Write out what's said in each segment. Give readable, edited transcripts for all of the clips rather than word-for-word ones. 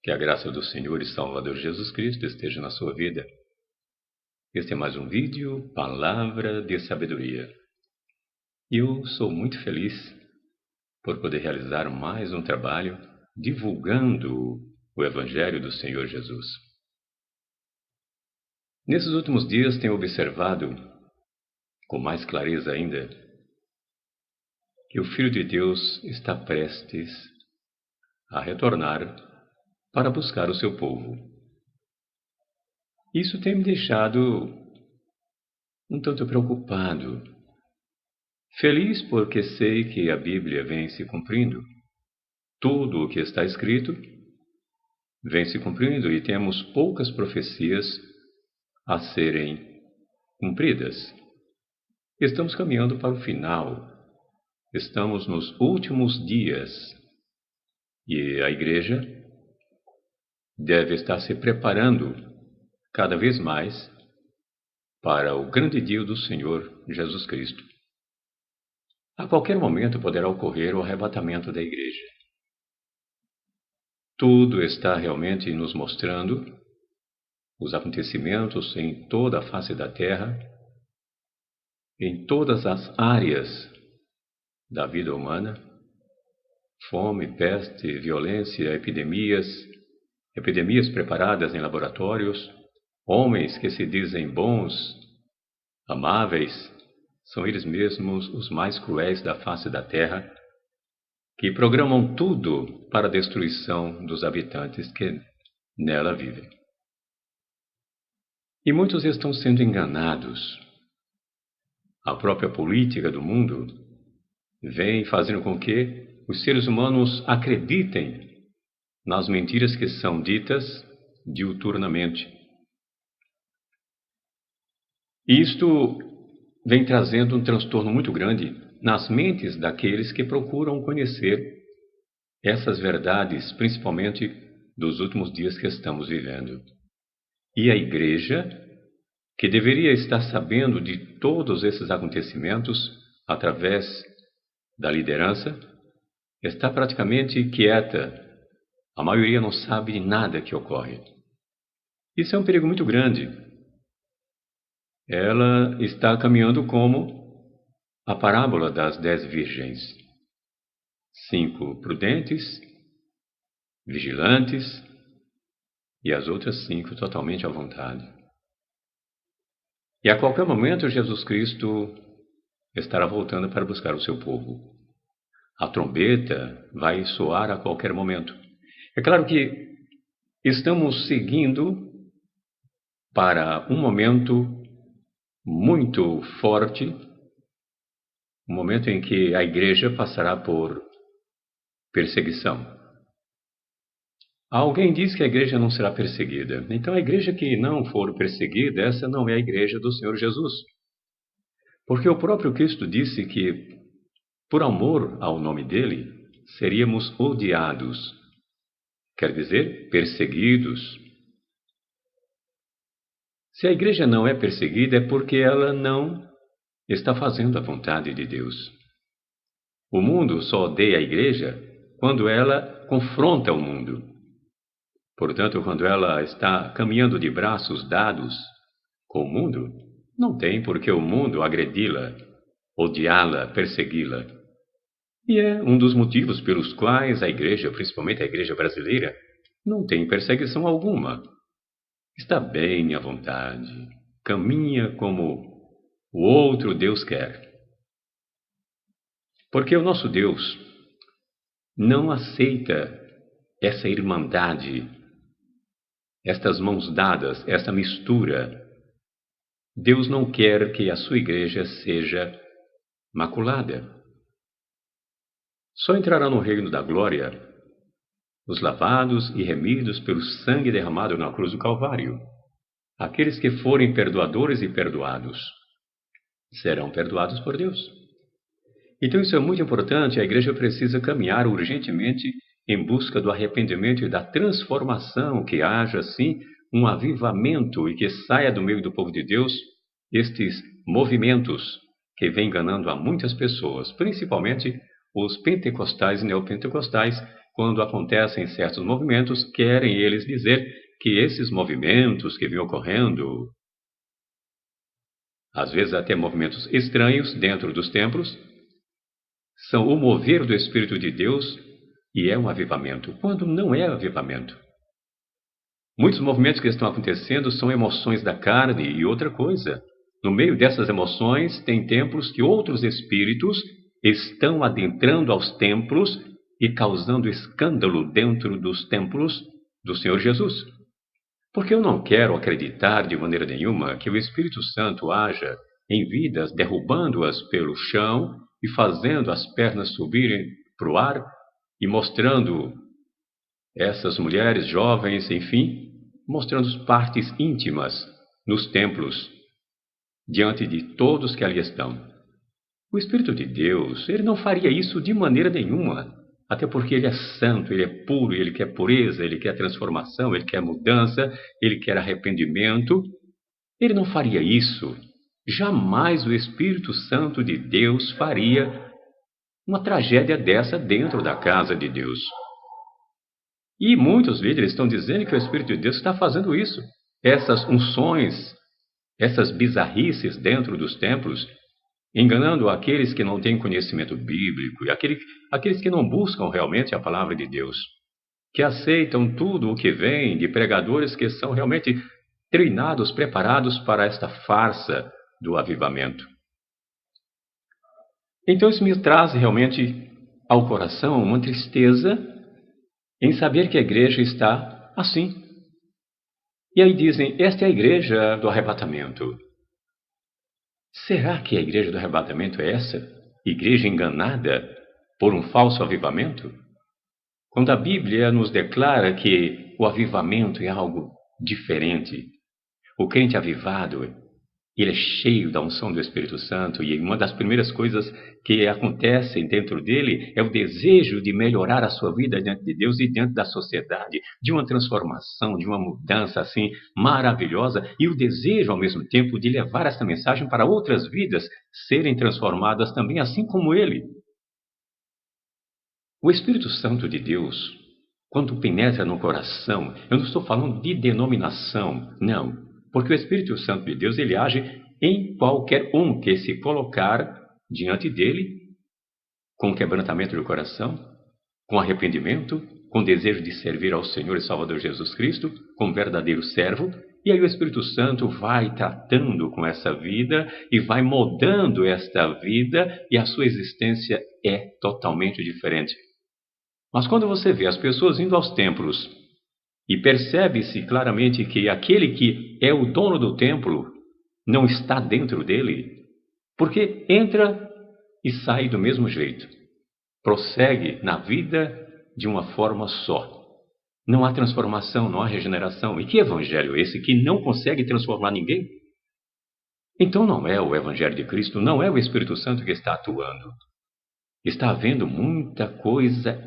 Que a graça do Senhor e Salvador Jesus Cristo esteja na sua vida. Este é mais um vídeo, Palavra de Sabedoria. E eu sou muito feliz por poder realizar mais um trabalho divulgando o Evangelho do Senhor Jesus. Nesses últimos dias tenho observado, com mais clareza ainda, que o Filho de Deus está prestes a retornar para buscar o seu povo. Isso tem me deixado um tanto preocupado. Feliz porque sei que a Bíblia vem se cumprindo. Tudo o que está escrito vem se cumprindo e temos poucas profecias a serem cumpridas. Estamos caminhando para o final. Estamos nos últimos dias. E a Igreja deve estar se preparando cada vez mais para o grande dia do Senhor Jesus Cristo. A qualquer momento poderá ocorrer o arrebatamento da Igreja. Tudo está realmente nos mostrando os acontecimentos em toda a face da Terra, em todas as áreas da vida humana: fome, peste, violência, epidemias preparadas em laboratórios, homens que se dizem bons, amáveis, são eles mesmos os mais cruéis da face da terra, que programam tudo para a destruição dos habitantes que nela vivem. E muitos estão sendo enganados. A própria política do mundo vem fazendo com que os seres humanos acreditem nas mentiras que são ditas diuturnamente. Isto vem trazendo um transtorno muito grande nas mentes daqueles que procuram conhecer essas verdades, principalmente dos últimos dias que estamos vivendo. E a Igreja, que deveria estar sabendo de todos esses acontecimentos através da liderança, está praticamente quieta. A maioria não sabe de nada que ocorre. Isso é um perigo muito grande. Ela está caminhando como a parábola das 10 virgens. 5 prudentes, vigilantes, e as outras 5 totalmente à vontade. E a qualquer momento Jesus Cristo estará voltando para buscar o seu povo. A trombeta vai soar a qualquer momento. É claro que estamos seguindo para um momento muito forte, um momento em que a Igreja passará por perseguição. Alguém diz que a Igreja não será perseguida. Então a Igreja que não for perseguida, essa não é a Igreja do Senhor Jesus. Porque o próprio Cristo disse que, por amor ao nome dele, seríamos odiados. Quer dizer, perseguidos. Se a Igreja não é perseguida, é porque ela não está fazendo a vontade de Deus. O mundo só odeia a Igreja quando ela confronta o mundo. Portanto, quando ela está caminhando de braços dados com o mundo, não tem por que o mundo agredi-la, odiá-la, persegui-la. E é um dos motivos pelos quais a Igreja, principalmente a Igreja brasileira, não tem perseguição alguma. Está bem à vontade, caminha como o outro Deus quer. Porque o nosso Deus não aceita essa irmandade, estas mãos dadas, essa mistura. Deus não quer que a sua Igreja seja maculada. Só entrará no reino da glória os lavados e remidos pelo sangue derramado na cruz do Calvário. Aqueles que forem perdoadores e perdoados serão perdoados por Deus. Então isso é muito importante. A Igreja precisa caminhar urgentemente em busca do arrependimento e da transformação, que haja assim um avivamento e que saia do meio do povo de Deus estes movimentos que vêm enganando a muitas pessoas, principalmente os pentecostais e neopentecostais, quando acontecem certos movimentos, querem eles dizer que esses movimentos que vêm ocorrendo, às vezes até movimentos estranhos dentro dos templos, são o mover do Espírito de Deus e é um avivamento, quando não é avivamento. Muitos movimentos que estão acontecendo são emoções da carne e outra coisa. No meio dessas emoções, tem templos que outros espíritos estão adentrando aos templos e causando escândalo dentro dos templos do Senhor Jesus. Porque eu não quero acreditar de maneira nenhuma que o Espírito Santo haja em vidas, derrubando-as pelo chão e fazendo as pernas subirem para o ar e mostrando essas mulheres jovens, enfim, mostrando as partes íntimas nos templos, diante de todos que ali estão. O Espírito de Deus, ele não faria isso de maneira nenhuma, até porque ele é santo, ele é puro, ele quer pureza, ele quer transformação, ele quer mudança, ele quer arrependimento. Ele não faria isso. Jamais o Espírito Santo de Deus faria uma tragédia dessa dentro da casa de Deus. E muitos líderes estão dizendo que o Espírito de Deus está fazendo isso. Essas unções, essas bizarrices dentro dos templos, enganando aqueles que não têm conhecimento bíblico e aqueles que não buscam realmente a palavra de Deus, que aceitam tudo o que vem de pregadores que são realmente treinados, preparados para esta farsa do avivamento. Então isso me traz realmente ao coração uma tristeza em saber que a igreja está assim. E aí dizem, esta é a igreja do arrebatamento. Será que a igreja do arrebatamento é essa? Igreja enganada por um falso avivamento? Quando a Bíblia nos declara que o avivamento é algo diferente, o crente avivado, ele é cheio da unção do Espírito Santo e uma das primeiras coisas que acontecem dentro dele é o desejo de melhorar a sua vida diante de Deus e diante da sociedade, de uma transformação, de uma mudança assim maravilhosa e o desejo ao mesmo tempo de levar esta mensagem para outras vidas serem transformadas também assim como ele. O Espírito Santo de Deus, quando penetra no coração, eu não estou falando de denominação, não. Porque o Espírito Santo de Deus, ele age em qualquer um que se colocar diante dele, com quebrantamento do coração, com arrependimento, com desejo de servir ao Senhor e Salvador Jesus Cristo, como verdadeiro servo, e aí o Espírito Santo vai tratando com essa vida e vai moldando esta vida e a sua existência é totalmente diferente. Mas quando você vê as pessoas indo aos templos e percebe-se claramente que aquele que é o dono do templo não está dentro dele, porque entra e sai do mesmo jeito. Prossegue na vida de uma forma só. Não há transformação, não há regeneração. E que evangelho é esse que não consegue transformar ninguém? Então não é o evangelho de Cristo, não é o Espírito Santo que está atuando. Está havendo muita coisa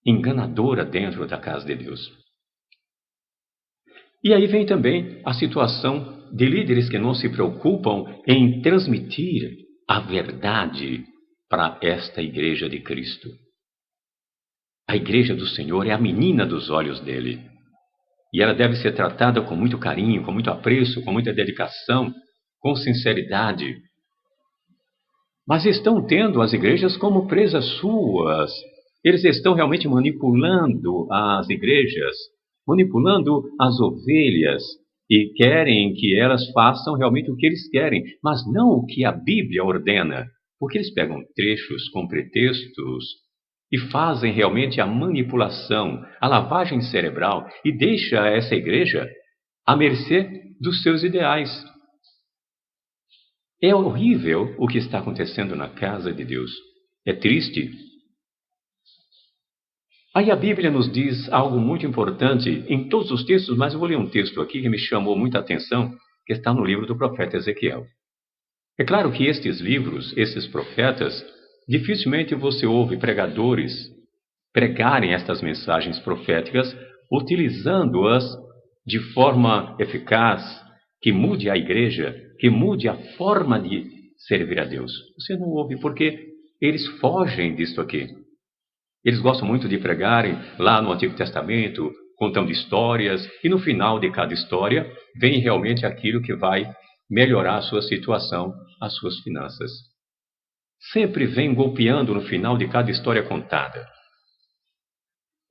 enganadora dentro da casa de Deus. E aí vem também a situação de líderes que não se preocupam em transmitir a verdade para esta igreja de Cristo. A igreja do Senhor é a menina dos olhos dele. E ela deve ser tratada com muito carinho, com muito apreço, com muita dedicação, com sinceridade. Mas estão tendo as igrejas como presas suas. Eles estão realmente manipulando as igrejas, manipulando as ovelhas e querem que elas façam realmente o que eles querem, mas não o que a Bíblia ordena, porque eles pegam trechos com pretextos e fazem realmente a manipulação, a lavagem cerebral e deixa essa igreja à mercê dos seus ideais. É horrível o que está acontecendo na casa de Deus. É triste. Aí a Bíblia nos diz algo muito importante em todos os textos, mas eu vou ler um texto aqui que me chamou muita atenção, que está no livro do profeta Ezequiel. É claro que estes livros, esses profetas, dificilmente você ouve pregadores pregarem estas mensagens proféticas, utilizando-as de forma eficaz, que mude a igreja, que mude a forma de servir a Deus. Você não ouve porque eles fogem disto aqui. Eles gostam muito de pregarem lá no Antigo Testamento, contando histórias, e no final de cada história vem realmente aquilo que vai melhorar a sua situação, as suas finanças. Sempre vem golpeando no final de cada história contada.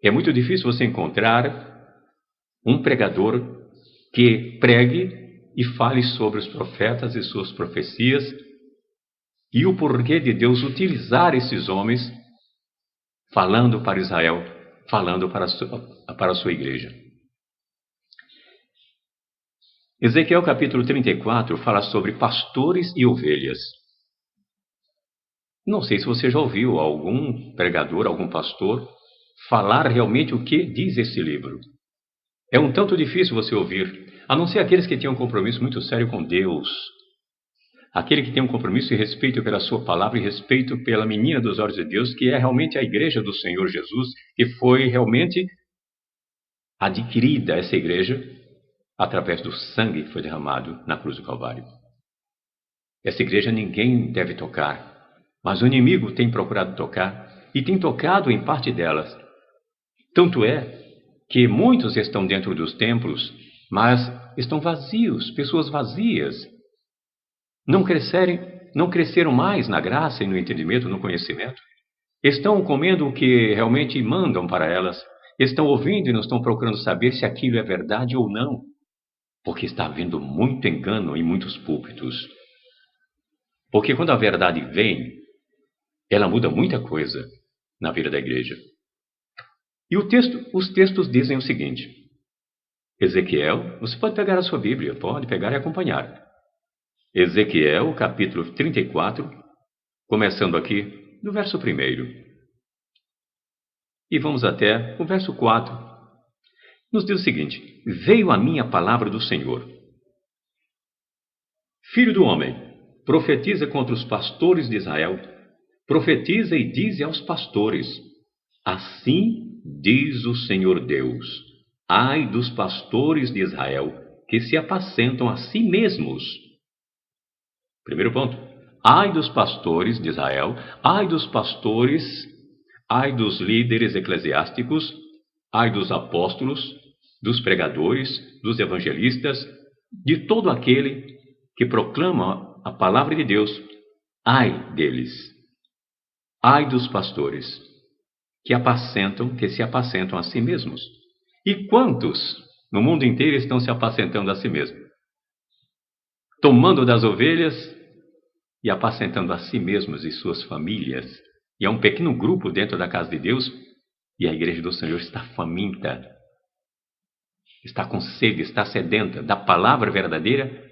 É muito difícil você encontrar um pregador que pregue e fale sobre os profetas e suas profecias e o porquê de Deus utilizar esses homens falando para Israel, falando para a sua igreja. Ezequiel capítulo 34 fala sobre pastores e ovelhas. Não sei se você já ouviu algum pregador, algum pastor, falar realmente o que diz esse livro. É um tanto difícil você ouvir, a não ser aqueles que têm um compromisso muito sério com Deus. Aquele que tem um compromisso e respeito pela sua palavra e respeito pela menina dos olhos de Deus, que é realmente a igreja do Senhor Jesus, que foi realmente adquirida essa igreja através do sangue que foi derramado na cruz do Calvário. Essa igreja ninguém deve tocar, mas o inimigo tem procurado tocar e tem tocado em parte delas. Tanto é que muitos estão dentro dos templos, mas estão vazios, pessoas vazias. Não cresceram mais na graça e no entendimento, no conhecimento. Estão comendo o que realmente mandam para elas. Estão ouvindo e não estão procurando saber se aquilo é verdade ou não. Porque está havendo muito engano em muitos púlpitos. Porque quando a verdade vem, ela muda muita coisa na vida da igreja. E os textos dizem o seguinte. Ezequiel, você pode pegar a sua Bíblia, pode pegar e acompanhar. Ezequiel, capítulo 34, começando aqui no verso 1. E vamos até o verso 4. Nos diz o seguinte: Veio a mim a palavra do Senhor. Filho do homem, profetiza contra os pastores de Israel. Profetiza e dize aos pastores: Assim diz o Senhor Deus: Ai dos pastores de Israel, que se apacentam a si mesmos. Primeiro ponto. Ai dos pastores de Israel, ai dos pastores, ai dos líderes eclesiásticos, ai dos apóstolos, dos pregadores, dos evangelistas, de todo aquele que proclama a palavra de Deus. Ai deles. Ai dos pastores que se apacentam a si mesmos. E quantos no mundo inteiro estão se apacentando a si mesmos? Tomando das ovelhas e apacentando a si mesmos e suas famílias. E há um pequeno grupo dentro da casa de Deus, e a igreja do Senhor está faminta, está com sede, está sedenta da palavra verdadeira,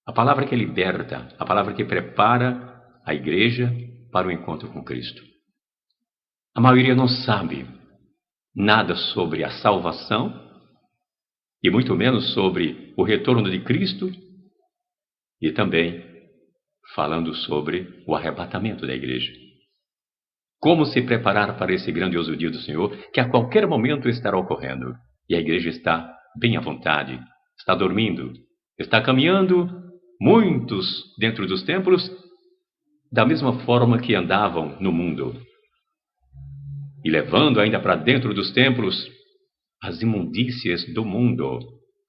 a palavra que liberta, a palavra que prepara a igreja para o encontro com Cristo. A maioria não sabe nada sobre a salvação, e muito menos sobre o retorno de Cristo, e também falando sobre o arrebatamento da igreja. Como se preparar para esse grandioso dia do Senhor, que a qualquer momento estará ocorrendo. E a igreja está bem à vontade, está dormindo, está caminhando, muitos dentro dos templos, da mesma forma que andavam no mundo. E levando ainda para dentro dos templos as imundícias do mundo,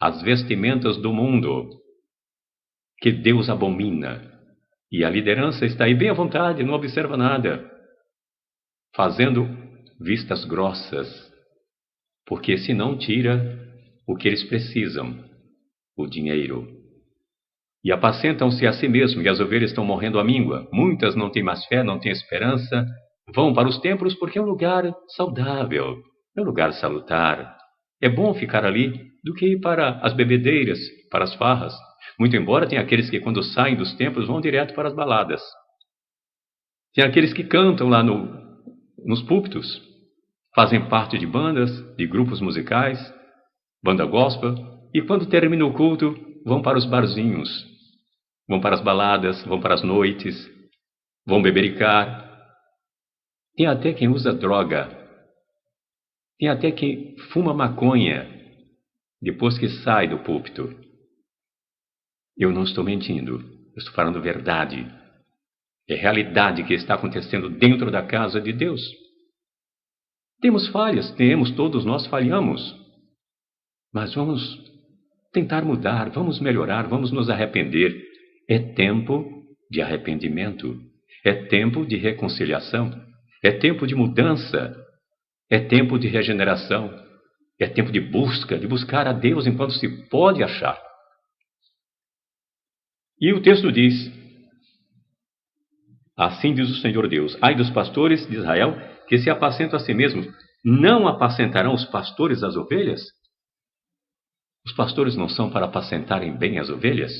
as vestimentas do mundo, que Deus abomina. E a liderança está aí bem à vontade, não observa nada, fazendo vistas grossas, porque senão tira o que eles precisam, o dinheiro. E apacentam-se a si mesmos, e as ovelhas estão morrendo à míngua. Muitas não têm mais fé, não têm esperança, vão para os templos porque é um lugar saudável, é um lugar salutar. É bom ficar ali do que ir para as bebedeiras, para as farras. Muito embora tenha aqueles que quando saem dos templos vão direto para as baladas. Tem aqueles que cantam lá nos púlpitos, fazem parte de bandas, de grupos musicais, banda gospel, e quando termina o culto vão para os barzinhos, vão para as baladas, vão para as noites, vão bebericar. Tem até quem usa droga, tem até quem fuma maconha depois que sai do púlpito. Eu não estou mentindo, eu estou falando verdade. É realidade que está acontecendo dentro da casa de Deus. Temos falhas, todos nós falhamos. Mas vamos tentar mudar, vamos melhorar, vamos nos arrepender. É tempo de arrependimento, é tempo de reconciliação, é tempo de mudança, é tempo de regeneração, é tempo de buscar a Deus enquanto se pode achar. E o texto diz: assim diz o Senhor Deus: ai dos pastores de Israel, que se apacentam a si mesmos, não apacentarão os pastores as ovelhas? Os pastores não são para apacentarem bem as ovelhas?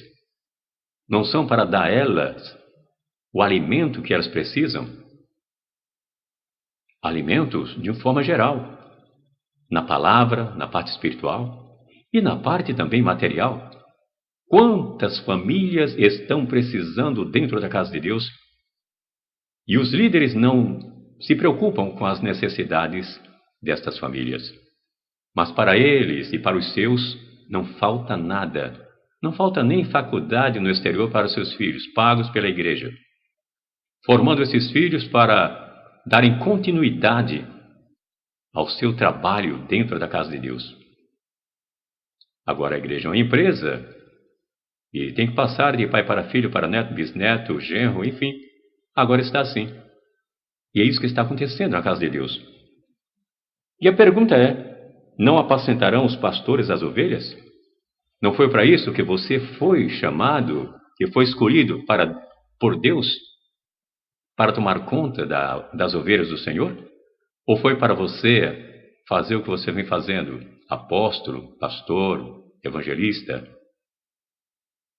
Não são para dar a elas o alimento que elas precisam? Alimentos de uma forma geral, na palavra, na parte espiritual e na parte também material. Quantas famílias estão precisando dentro da casa de Deus? E os líderes não se preocupam com as necessidades destas famílias. Mas para eles e para os seus não falta nada. Não falta nem faculdade no exterior para os seus filhos, pagos pela igreja, formando esses filhos para darem continuidade ao seu trabalho dentro da casa de Deus. Agora a igreja é uma empresa e tem que passar de pai para filho, para neto, bisneto, genro, enfim. Agora está assim. E é isso que está acontecendo na casa de Deus. E a pergunta é: não apacentarão os pastores as ovelhas? Não foi para isso que você foi chamado, que foi escolhido por Deus, para tomar conta das ovelhas do Senhor? Ou foi para você fazer o que você vem fazendo? Apóstolo, pastor, evangelista?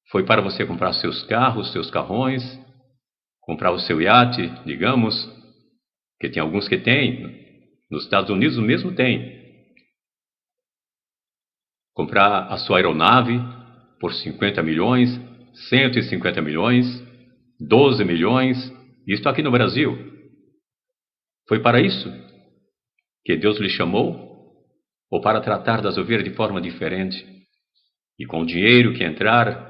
Foi para você comprar seus carros, seus carrões, comprar o seu iate, digamos, que tem alguns que têm, nos Estados Unidos o mesmo tem. Comprar a sua aeronave por 50 milhões, 150 milhões, 12 milhões, isto aqui no Brasil. Foi para isso que Deus lhe chamou? Ou para tratar das ovelhas de forma diferente? E com o dinheiro que entrar,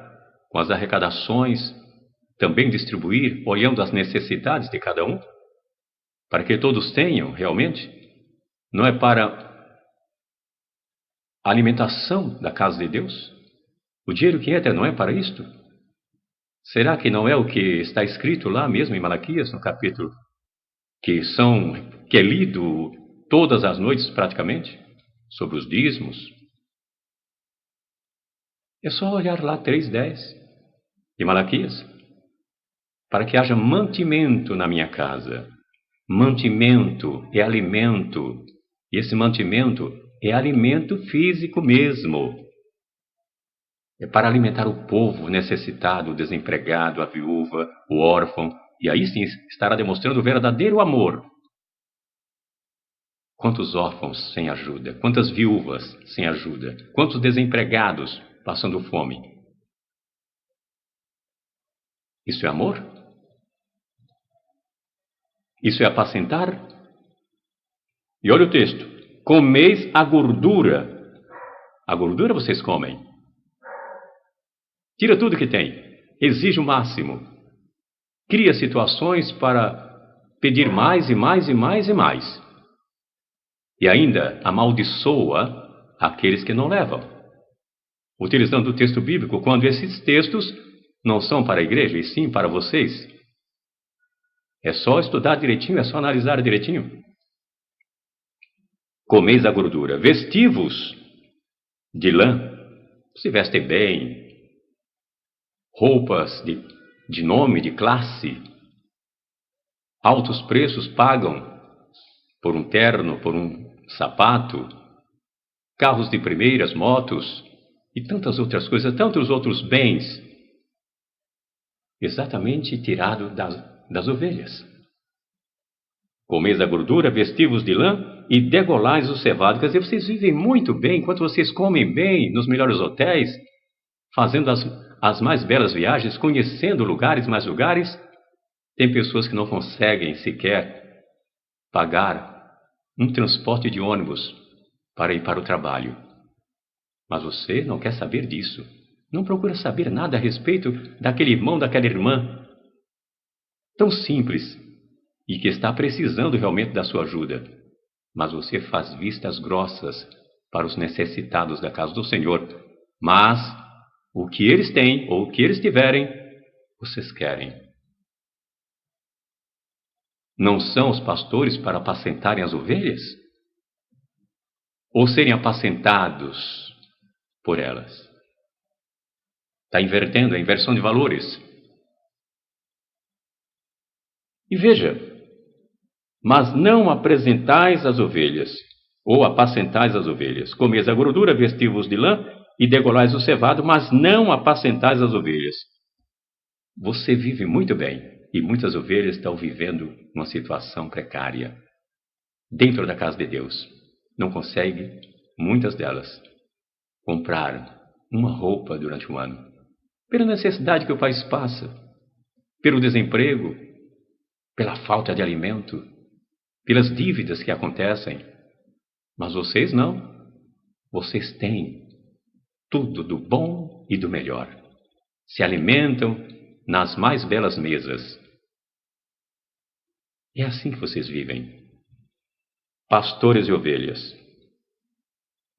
com as arrecadações, também distribuir, olhando as necessidades de cada um? Para que todos tenham, realmente? Não é para a alimentação da casa de Deus? O dinheiro que entra não é para isto? Será que não é o que está escrito lá mesmo em Malaquias, no capítulo, que é lido todas as noites praticamente, sobre os dízimos? É só olhar lá 3:10 de Malaquias, para que haja mantimento na minha casa. Mantimento é alimento, e esse mantimento é alimento físico mesmo. É para alimentar o povo necessitado, o desempregado, a viúva, o órfão, e aí sim estará demonstrando o verdadeiro amor. Quantos órfãos sem ajuda, quantas viúvas sem ajuda, quantos desempregados passando fome. Isso é amor? Isso é apacentar? E olha o texto: comeis a gordura. A gordura vocês comem. Tira tudo que tem. Exige o máximo. Cria situações para pedir mais e mais e mais e mais. E ainda amaldiçoa aqueles que não levam. Utilizando o texto bíblico, quando esses textos não são para a igreja, e sim para vocês. É só estudar direitinho, é só analisar direitinho. Comeis a gordura. Vestivos de lã. Se vestem bem. Roupas de nome, de classe. Altos preços pagam por um terno, por um sapato. Carros de primeiras, motos e tantas outras coisas, tantos outros bens. Exatamente tirado das ovelhas. Comeis a gordura, vestivos de lã e degolais o cevado. Quer dizer, vocês vivem muito bem, enquanto vocês comem bem nos melhores hotéis, fazendo as mais belas viagens, conhecendo mais lugares. Tem pessoas que não conseguem sequer pagar um transporte de ônibus para ir para o trabalho. Mas você não quer saber disso. Não procura saber nada a respeito daquele irmão, daquela irmã tão simples e que está precisando realmente da sua ajuda. mas você faz vistas grossas para os necessitados da casa do Senhor. Mas o que eles têm, ou o que eles tiverem, vocês querem. Não são os pastores para apacentarem as ovelhas? Ou serem apacentados por elas? Está invertendo, a inversão de valores. E veja, mas não apresentais as ovelhas, ou apacentais as ovelhas. Comeis a gordura, vestivos de lã e degolais o cevado, mas não apacentais as ovelhas. Você vive muito bem, e muitas ovelhas estão vivendo uma situação precária. Dentro da casa de Deus, não consegue, muitas delas, comprar uma roupa durante um ano. Pela necessidade que o país passa, pelo desemprego, pela falta de alimento, pelas dívidas que acontecem. Mas vocês não. Vocês têm tudo do bom e do melhor. Se alimentam nas mais belas mesas. É assim que vocês vivem. Pastores e ovelhas.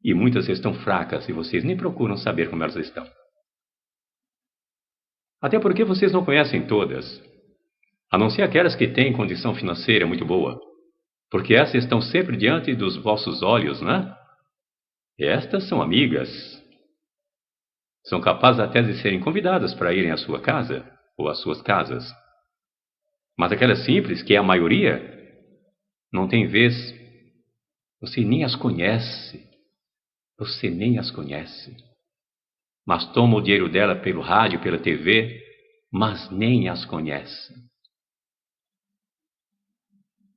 E muitas estão fracas e vocês nem procuram saber como elas estão. Até porque vocês não conhecem todas, a não ser aquelas que têm condição financeira muito boa, porque essas estão sempre diante dos vossos olhos, né? E estas são amigas. São capazes até de serem convidadas para irem à sua casa ou às suas casas. Mas aquelas simples, que é a maioria, não tem vez. Você nem as conhece. Você nem as conhece. Mas toma o dinheiro dela pelo rádio, pela TV, mas nem as conhece.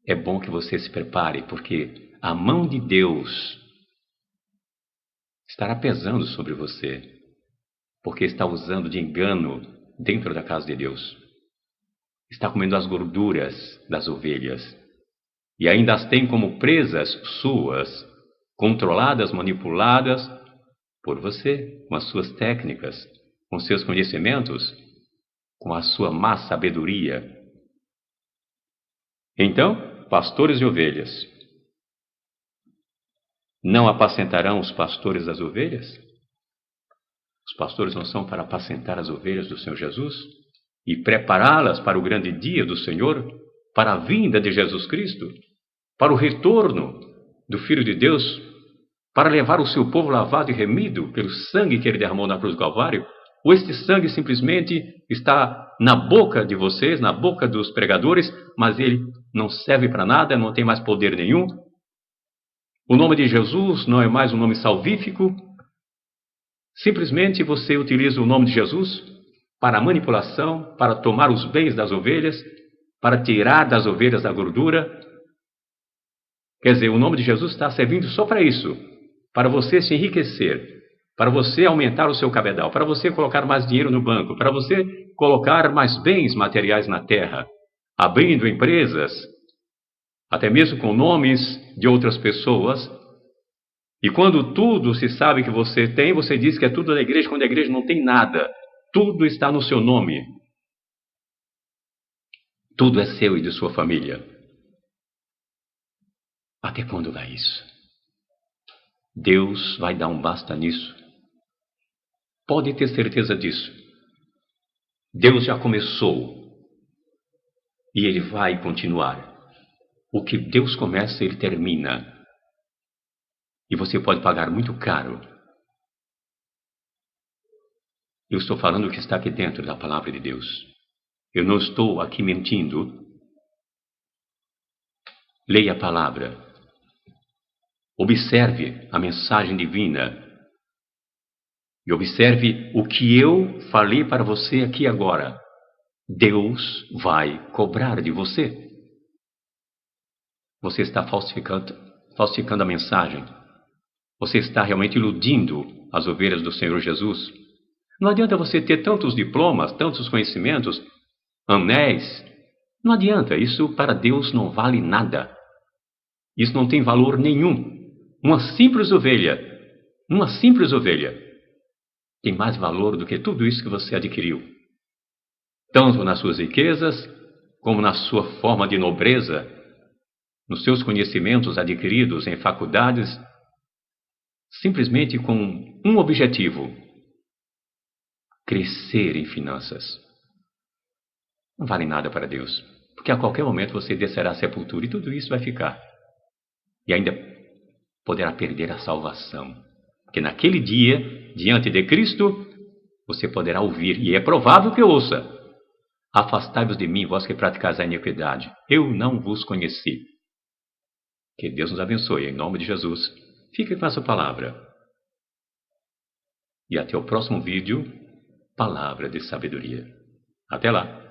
É bom que você se prepare, porque a mão de Deus estará pesando sobre você, porque está usando de engano dentro da casa de Deus. Está comendo as gorduras das ovelhas e ainda as tem como presas suas, controladas, manipuladas por você, com as suas técnicas, com seus conhecimentos, com a sua má sabedoria. Então, pastores e ovelhas, não apacentarão os pastores as ovelhas? Os pastores não são para apacentar as ovelhas do Senhor Jesus e prepará-las para o grande dia do Senhor, para a vinda de Jesus Cristo, para o retorno do Filho de Deus, para levar o seu povo lavado e remido pelo sangue que ele derramou na cruz do Calvário? Ou este sangue simplesmente está na boca de vocês, na boca dos pregadores, mas ele não serve para nada, não tem mais poder nenhum? O nome de Jesus não é mais um nome salvífico? Simplesmente você utiliza o nome de Jesus para a manipulação, para tomar os bens das ovelhas, para tirar das ovelhas a gordura. Quer dizer, o nome de Jesus está servindo só para isso, para você se enriquecer, para você aumentar o seu cabedal, para você colocar mais dinheiro no banco, para você colocar mais bens materiais na terra, abrindo empresas, até mesmo com nomes de outras pessoas. E quando tudo se sabe que você tem, você diz que é tudo da igreja, quando a igreja não tem nada. Tudo está no seu nome. Tudo é seu e de sua família. Até quando vai isso? Deus vai dar um basta nisso. Pode ter certeza disso. Deus já começou e Ele vai continuar. O que Deus começa, Ele termina. E você pode pagar muito caro. Eu estou falando o que está aqui dentro da palavra de Deus. Eu não estou aqui mentindo. Leia a palavra. Observe a mensagem divina. E observe o que eu falei para você aqui agora. Deus vai cobrar de você. Você está falsificando a mensagem. Você está realmente iludindo as ovelhas do Senhor Jesus. Não adianta você ter tantos diplomas, tantos conhecimentos, anéis. Não adianta, isso para Deus não vale nada. Isso não tem valor nenhum. Uma simples ovelha tem mais valor do que tudo isso que você adquiriu. Tanto nas suas riquezas, como na sua forma de nobreza, nos seus conhecimentos adquiridos em faculdades, simplesmente com um objetivo: crescer em finanças. Não vale nada para Deus, porque a qualquer momento você descerá à sepultura e tudo isso vai ficar. E ainda poderá perder a salvação, porque naquele dia, diante de Cristo, você poderá ouvir, e é provável que ouça: afastai-vos de mim, vós que praticais a iniquidade, eu não vos conheci. Que Deus nos abençoe, em nome de Jesus. Fique com essa palavra. E até o próximo vídeo, Palavra de Sabedoria. Até lá!